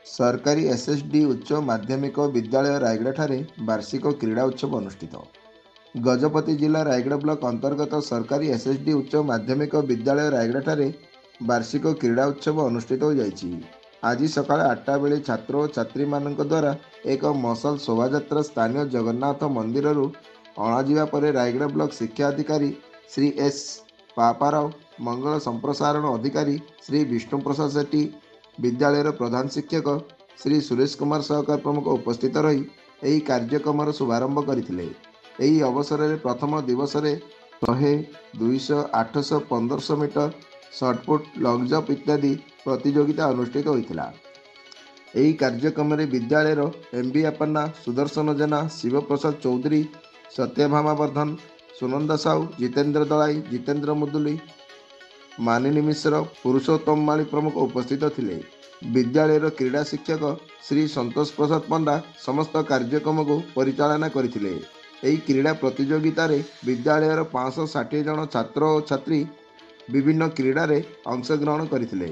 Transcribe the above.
सरकारी एसएसडी उच्च माध्यमिक विद्यालय रायगड़ा वार्षिक क्रीड़ा उत्सव अनुष्ठित। गजपति जिला रायगड़ा ब्लॉक अंतर्गत सरकारी एसएसडी उच्च माध्यमिक विद्यालय रायगड़ा वार्षिक क्रीड़ा उत्सव अनुष्ठित हो जाइछि। आज सकाळ 8टा बेले छात्र और छात्री मानक द्वारा एक मसल शोभायात्रा स्थानीय जगन्नाथ मंदिर अणाजिबा परे रायगड़ा ब्लॉक शिक्षा अधिकारी श्री एस पापाराव, मंगल संप्रसारण अधिकारी श्री विष्णु प्रसाद सेठी, विद्यालयर प्रधान शिक्षक श्री सुरेश कुमार सहकार प्रमुख उपस्थित रही ଏହି କାର୍ଯ୍ୟକ୍ରମର ଶୁଭାରମ୍ଭ କରିଥିଲେ। ଏହି ଅବସରରେ ପ୍ରଥମ ଦିବସରେ 100, 200, 800, 1500 ମିଟର ସର୍ଟପୁଟ୍, ଲଙ୍ଗ୍ ଜମ୍ପ ଇତ୍ୟାଦି ପ୍ରତିଯୋଗିତା ଅନୁଷ୍ଠିତ ହୋଇଥିଲା। ଏହି କାର୍ଯ୍ୟକ୍ରମରେ ବିଦ୍ୟାଳୟର ଏମ୍ବି ଆପନ୍ନା, ସୁଦର୍ଶନ ଜେନା, ଶିବପ୍ରସାଦ ଚୌଧୁରୀ, ସତ୍ୟଭାମା ବର୍ଦ୍ଧନ, ସୁନନ୍ଦା ସାହୁ, ଜିତେନ୍ଦ୍ର ଦଳାଇ, ଜିତେନ୍ଦ୍ର ମୁଦୁଲି, ମାନିନୀ ମିଶ୍ର, ପୁରୁଷୋତ୍ତମ ମାଳି ପ୍ରମୁଖ ଉପସ୍ଥିତ ଥିଲେ। विद्यालयर क्रीड़ा शिक्षक श्री संतोष प्रसाद पंडा समस्त कार्यक्रम को परिचालना करथिले। एही क्रीड़ा प्रतियोगिता रे विद्यालयर 560 जन छात्र और छात्री विभिन्न क्रीड़ा रे अंशग्रहण करथिले।